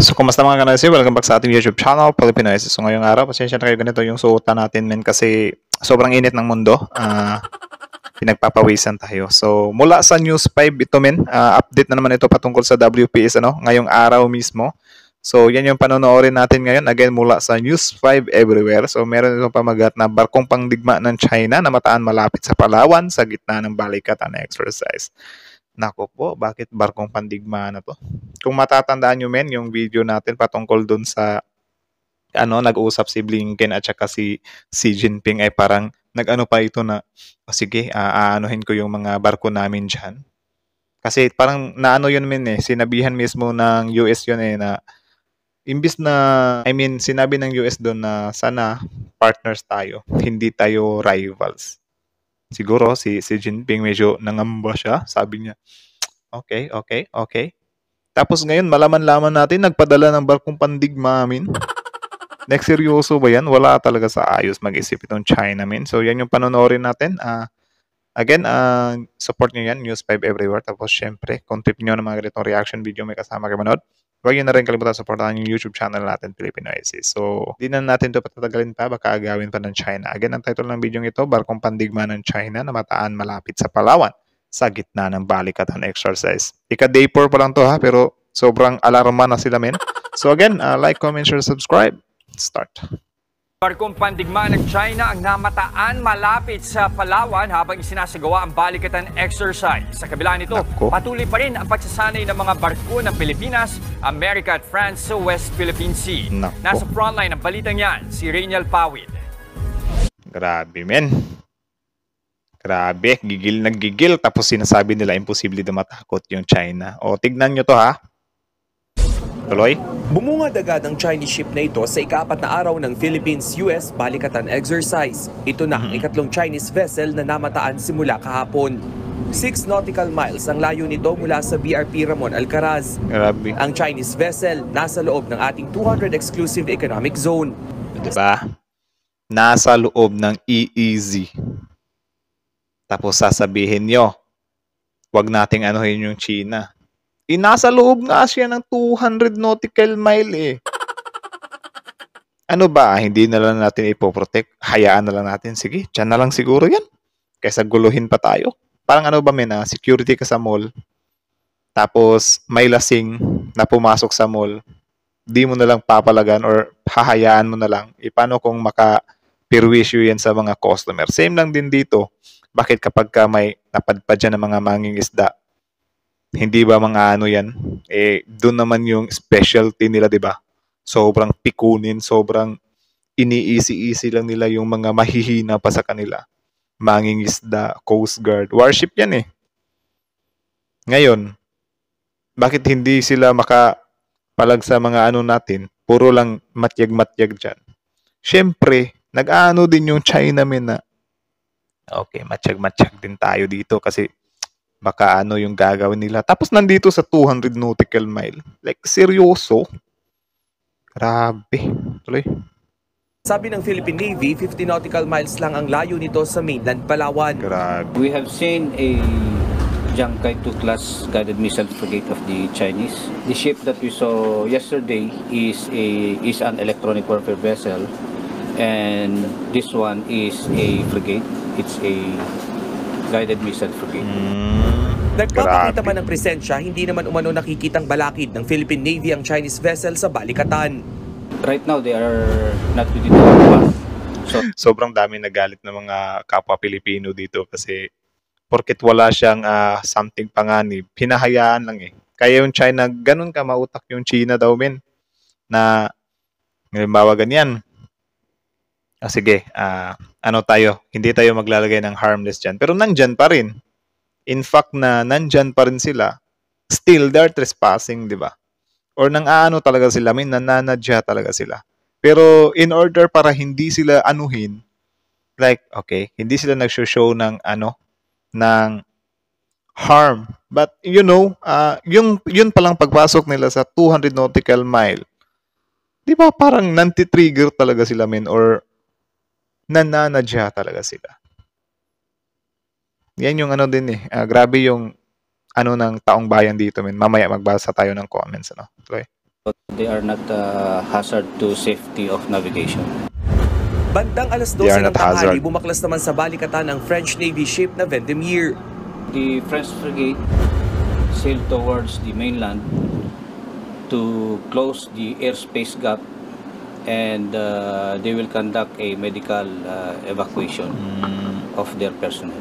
So, kumusta mga kanasi? Welcome back sa ating YouTube channel, Pilipinas. So, ngayong araw, pasensya na kayo ganito yung suotan natin, men, kasi sobrang init ng mundo. Pinagpapawisan tayo. So, mula sa News 5 ito, men. Update na naman ito patungkol sa WPS, ngayong araw mismo. So, yan yung panonoorin natin ngayon. Again, mula sa News 5 everywhere. So, meron itong pamagat na barkong pangdigma ng China na mataan malapit sa Palawan sa gitna ng balikatan na exercise. Nako po, bakit barkong pandigma na to? Kung matatandaan nyo, men, yung video natin patungkol dun sa nag-uusap si Blinken at saka si Xi Jinping ay parang nag-ano pa ito na, sige, aanuhin ko yung mga barko namin dyan. Kasi parang naano yun, men, sinabihan mismo ng US yun na imbis na, sinabi ng US doon na sana partners tayo, hindi tayo rivals. Siguro si Jinping medyo nangamba siya. Sabi niya, okay. Tapos ngayon, malaman-laman natin, nagpadala ng barkong pandigma, amin. Next, seryoso ba yan? Wala talaga sa ayos mag-isip itong China, min. So, yan yung panonoorin natin. Again, support nyo yan, News 5 everywhere. Tapos, syempre, kung trip nyo ng mga ganitong reaction video, may kasama kayo manood. Huwag nyo na rin kalimutan supportahan yung YouTube channel natin, Filipino IC. So, di na natin ito patatagalin pa, baka agawin pa ng China. Again, ang title ng video ito, Barkong Pandigma ng China na mataan malapit sa Palawan sa gitna ng balikatan exercise. Ika-day 4 pa lang to ha, pero sobrang alarma na sila, men. So again, like, comment, share, subscribe. Start. Barkong pandigma ng China ang namataan malapit sa Palawan habang isinasagawa ang balikatan exercise. Sa kabila nito, patuloy pa rin ang pagsasanay ng mga barko ng Pilipinas, Amerika at France sa West Philippine Sea. Nasa frontline ng balitang yan, si Rainiel Pawid. Grabe, men. Grabe, gigil. Tapos sinasabi nila imposible na matakot yung China. O, tignan nyo to ha. Tuloy. Bumungad agad ang Chinese ship na ito sa ika-4 na araw ng Philippines-US balikatan exercise. Ito na ang ikatlong Chinese vessel na namataan simula kahapon. 6 nautical miles ang layo nito mula sa BRP Ramon Alcaraz. Grabe. Ang Chinese vessel nasa loob ng ating 200 exclusive economic zone. Diba? Nasa loob ng EEZ. Tapos sasabihin nyo, wag nating anuhin yung China. Nasa loob nga siya ng 200 nautical mile . Ano ba? Hindi na lang natin ipoprotect. Hayaan na lang natin. Sige, dyan na lang siguro yan. Kaysa guluhin pa tayo. Parang ano ba, men, security ka sa mall. Tapos may lasing na pumasok sa mall. Di mo na lang papalagan or hahayaan mo na lang. Paano kung maka-perwisyo yan sa mga customer? Same lang din dito. Bakit kapag ka may napadpad dyan ng mga mangingisda, hindi ba mga ano yan? Doon naman yung specialty nila, di ba? Sobrang pikunin, sobrang ini-easy-easy lang nila yung mga mahihina pa sa kanila. Mangingisda, Coast Guard, warship yan . Ngayon, bakit hindi sila makapalag sa mga ano natin? Puro lang matyag-matyag dyan. Siyempre, nag-ano din yung China, men, na okay, matyag-matyag din tayo dito kasi baka ano yung gagawin nila. Tapos nandito sa 200 nautical mile. Like, seryoso? Grabe. Tuloy. Sabi ng Philippine Navy, 50 nautical miles lang ang layo nito sa mainland Palawan. Grabe. We have seen a Jiangkai 2 class guided missile frigate of the Chinese. The ship that we saw yesterday is an electronic warfare vessel, and this one is a frigate. It's a guided missile frigate. Nagpapakita man ng presensya, hindi naman umano nakikitang balakid ng Philippine Navy ang Chinese vessel sa balikatan. Right now, they are not within the war. Sobrang dami nagalit ng mga kapwa Pilipino dito kasi porket wala siyang something panganib, hinahayaan lang . Kaya yung China, ganun ka mautak yung China daw, men, na halimbawa ganyan. Sige, hindi tayo maglalagay ng harmless dyan. Pero nandyan pa rin. In fact na nandyan pa rin sila, still they're trespassing, di ba? Or talaga sila, nananadya talaga sila. Pero in order para hindi sila anuhin, like, okay, hindi sila nag-show ng ng harm. But yun palang pagpasok nila sa 200 nautical mile, di ba parang nanti-trigger talaga sila, men, or nananadya talaga sila. Yan yung din grabe yung ng taong bayan dito, men. Mamaya magbasa tayo ng comments, Okay. They are not hazard to safety of navigation. Bandang alas 12 ng tanghali, bumaklas naman sa balikatan ang French Navy ship na Vendemier. The French frigate sailed towards the mainland to close the airspace gap, and they will conduct a medical evacuation of their personnel.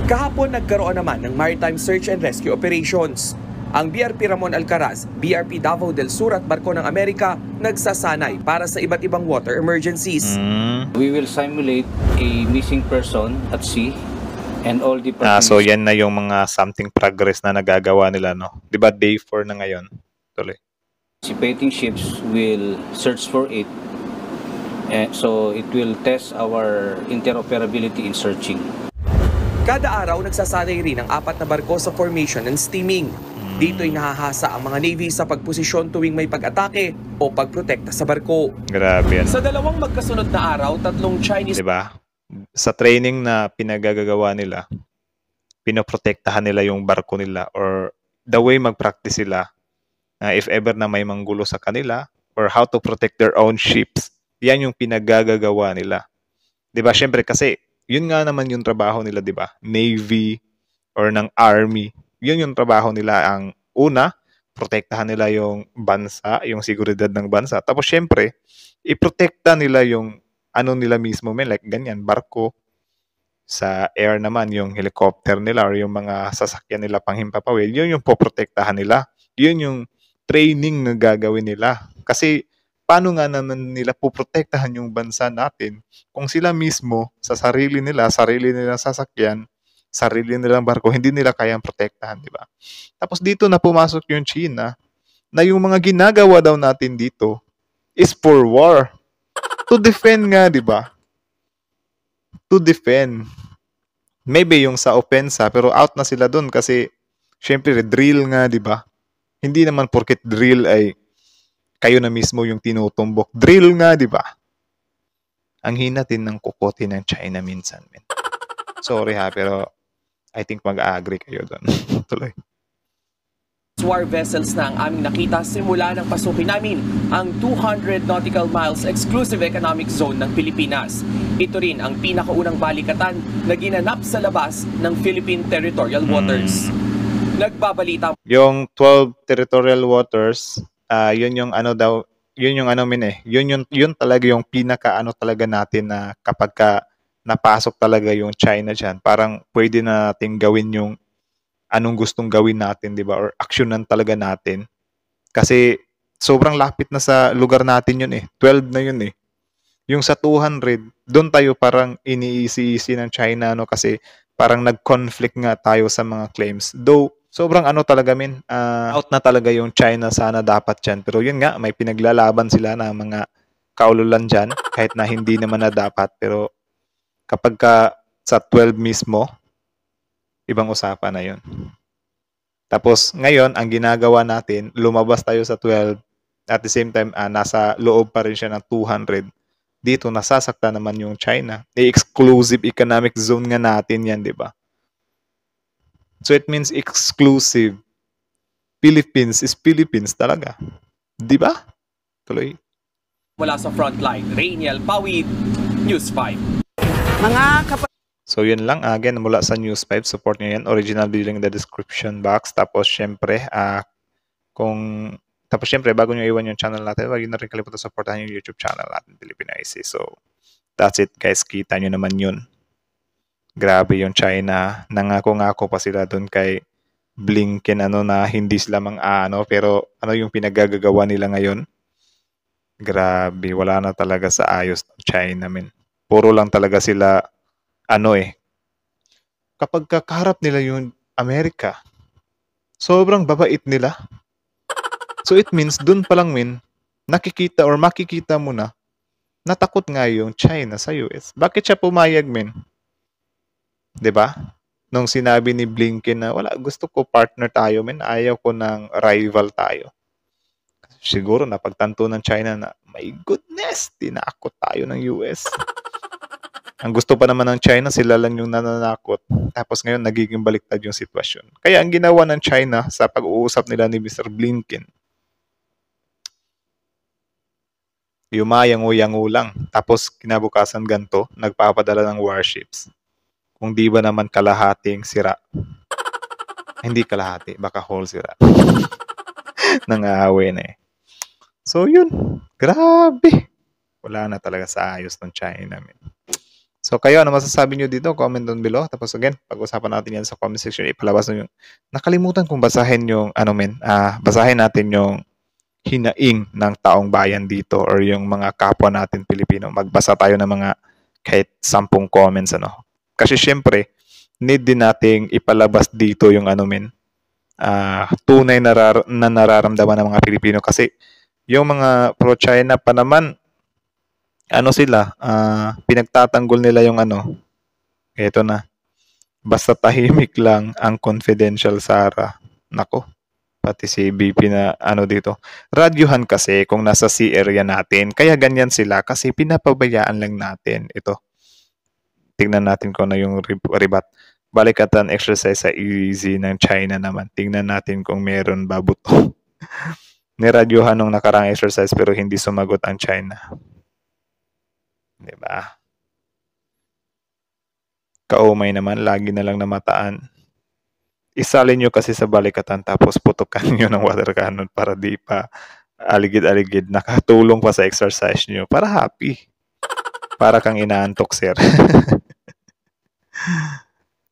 Kahapon nagkaroon naman ng maritime search and rescue operations. Ang BRP Ramon Alcaraz, BRP Davao del Sur at Barko ng Amerika nagsasanay para sa iba't ibang water emergencies. We will simulate a missing person at sea and all the so yan na yung mga something progress na nagagawa nila, no? 'Di ba day 4 na ngayon? Tuloy. Participating ships will search for it. So it will test our interoperability in searching. Kada araw nagsasanay rin ang 4 na barko sa formation and steaming. Dito'y nahahasa ang mga Navy sa pagposisyon tuwing may pag-atake o pagprotekta sa barko. Grabe yan. Sa dalawang magkasunod na araw, 3 Chinese... Diba? Sa training na pinagagagawa nila, pinoprotektahan nila yung barko nila, or the way mag-practice sila, if ever na may manggulo sa kanila, or how to protect their own ships, yan yung pinagagagawa nila. Diba? Siyempre kasi, yun nga naman yung trabaho nila, diba? Navy or ng Army. Yun yung trabaho nila. Ang una, protektahan nila yung bansa, yung seguridad ng bansa. Tapos syempre, iprotekta nila yung ano nila mismo, like ganyan, barko. Sa air naman, yung helicopter nila or yung mga sasakyan nila panghimpapawid, yun yung poprotektahan nila. Yun yung training na gagawin nila. Kasi paano nga naman nila poprotektahan yung bansa natin kung sila mismo sa sarili nilang sasakyan, sarili nilang barko, hindi nila kayang protektahan, di ba? Tapos dito na pumasok yung China, na yung mga ginagawa daw natin dito is for war. To defend nga, di ba? To defend. Maybe yung sa opensa, pero out na sila dun kasi syempre drill nga, di ba? Hindi naman porket drill ay kayo na mismo yung tinutumbok. Drill nga, di ba? Ang hina din ng kukote ng China minsan, men. Sorry ha, pero I think mag-agree kayo doon. Tuloy. War vessels na ang aming nakita simula ng pasukin namin ang 200 nautical miles exclusive economic zone ng Pilipinas. Ito rin ang pinakaunang balikatan na ginanap sa labas ng Philippine territorial waters. Nagbabalita. Yung 12 territorial waters, yun yung ano daw, yun yung ano yun talaga yung pinaka ano talaga natin na kapag napasok talaga yung China dyan, parang pwede na natin gawin yung anong gustong gawin natin, di ba? Or aksyonan talaga natin. Kasi sobrang lapit na sa lugar natin yun eh. 12 na yun eh. Yung sa 200, doon tayo parang iniisi-isi ng China, no? Kasi parang nag-conflict nga tayo sa mga claims. Though, sobrang ano talaga, out na talaga yung China, sana dapat dyan. Pero yun nga, may pinaglalaban sila na mga kaululan dyan, kahit na hindi naman na dapat. Pero kapag sa 12 mismo, ibang usapan na yun. Tapos ngayon, ang ginagawa natin, lumabas tayo sa 12, at the same time, nasa loob pa rin siya ng 200. Dito, nasasakta naman yung China. Exclusive economic zone nga natin yan, di ba? So it means exclusive. Philippines is Philippines talaga. Di ba? Tuloy. Mula sa frontline, Rainiel Pawid, News 5. So yun lang, again, mula sa News 5, support nyo yan. Original video in the description box. Tapos syempre, bago nyo iwan yung channel natin, huwag nyo na rin kalimutan supportahan yung YouTube channel natin, Philippine IC. So, that's it guys. Kita nyo naman yun. Grabe yung China. Nangako-ngako pa sila dun kay Blinken, na hindi sila pero ano yung pinagagagawa nila ngayon? Grabe, wala na talaga sa ayos ng China, men. Puro lang talaga sila, kapag kakaharap nila yung Amerika, sobrang babait nila. So it means, dun pa lang, nakikita or makikita mo na, natakot nga yung China sa US. Bakit siya pumayag, men? 'Di ba? Nung sinabi ni Blinken na, gusto ko partner tayo, men. Ayaw ko ng rival tayo. Siguro napagtanto ng China na, my goodness, tinakot tayo ng US. Ang gusto pa naman ng China, sila lang yung nananakot. Tapos ngayon, nagiging baliktad yung sitwasyon. Kaya ang ginawa ng China sa pag-uusap nila ni Mr. Blinken, Yumayango-yango lang. Tapos kinabukasan ganto, nagpapadala ng warships. Kung di ba naman kalahating sira. Hindi kalahati, baka whole sira. Nangaaway na eh. So yun, grabe. Wala na talaga sa ayos ng China. So kayo, ano masasabi nyo dito? Comment down below. Tapos again, pag-usapan natin yan sa comment section. Ipalabas nyo yung... Nakalimutan kong basahin yung, basahin natin yung hinaing ng taong bayan dito or yung mga kapwa natin Pilipino. Magbasa tayo ng mga kahit 10 comments, ano. Kasi syempre, need din nating ipalabas dito yung tunay na nararamdaman ng mga Pilipino. Kasi yung mga pro-China pa naman, pinagtatanggol nila yung eto na, basta tahimik lang ang confidential Sara. Nako, pati si BP na dito. Radyohan kasi kung nasa sea area natin, kaya ganyan sila kasi pinapabayaan lang natin. Ito, tingnan natin kung ano yung ribat. Balikatan exercise sa easy ng China naman. Tingnan natin kung meron ba buto. Niradyohan nung nakarang exercise pero hindi sumagot ang China. Diba? Kaumay naman, lagi na lang namataan. Isalin nyo kasi sa balikatan tapos putukan nyo ng water cannon para di pa aligid-aligid. Nakatulong pa sa exercise nyo para happy. Para kang inaantok, sir.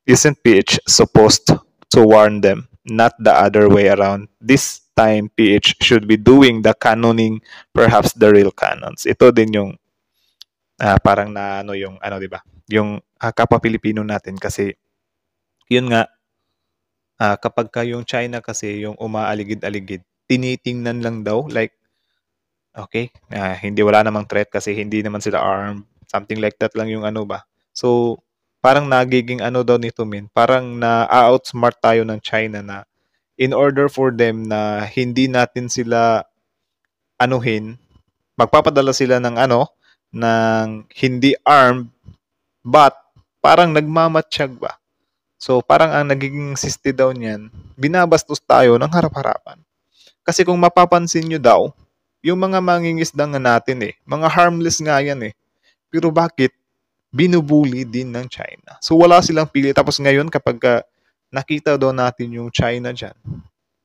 Isn't PH supposed to warn them, not the other way around? This time, PH should be doing the cannoning, perhaps the real cannons. Ito din yung parang di ba? Yung kapwa Pilipino natin kasi yun nga kapag yung China kasi yung umaaligid-aligid, tinitingnan lang daw like okay, hindi wala namang threat kasi hindi naman sila armed, something like that lang yung ba. So parang nagiging daw nito parang na-outsmart tayo ng China na in order for them na hindi natin sila magpapadala sila ng ng hindi armed but parang nagmamatsyag ba. So parang ang nagiging siste daw niyan, binabastos tayo ng harap-harapan. Kasi kung mapapansin nyo daw, yung mga mangingisda nga natin mga harmless nga yan Pero bakit? Binubuli din ng China. So wala silang pili. Tapos ngayon kapag nakita daw natin yung China dyan,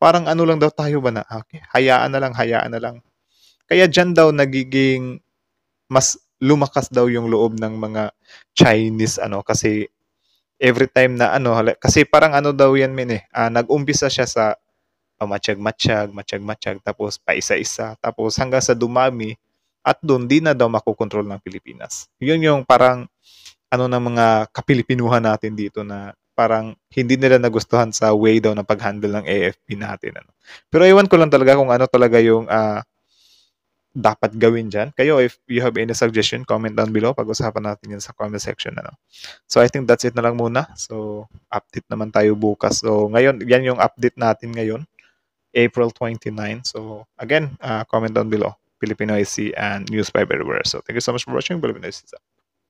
parang lang daw tayo ba na, okay, hayaan na lang. Kaya dyan daw nagiging mas lumakas daw yung loob ng mga Chinese kasi every time na kasi parang daw yan nag-umpisa siya sa matsyag tapos pa isa-isa tapos hanggang sa dumami at doon di na daw makokontrol ng Pilipinas. Yun yung parang ng mga kapilipinuhan natin dito na parang hindi nila nagustuhan sa way daw ng pag-handle ng AFP natin. Pero iwan ko lang talaga kung talaga yung dapat gawin dyan. Kayo, if you have any suggestion, comment down below. Pag-usapan natin yan sa comment section. So, I think that's it na lang muna. So, update naman tayo bukas. So, ngayon, yan yung update natin ngayon. April 29. So, again, comment down below. Filipino IC and News 5 everywhere. So, thank you so much for watching. Filipino IC.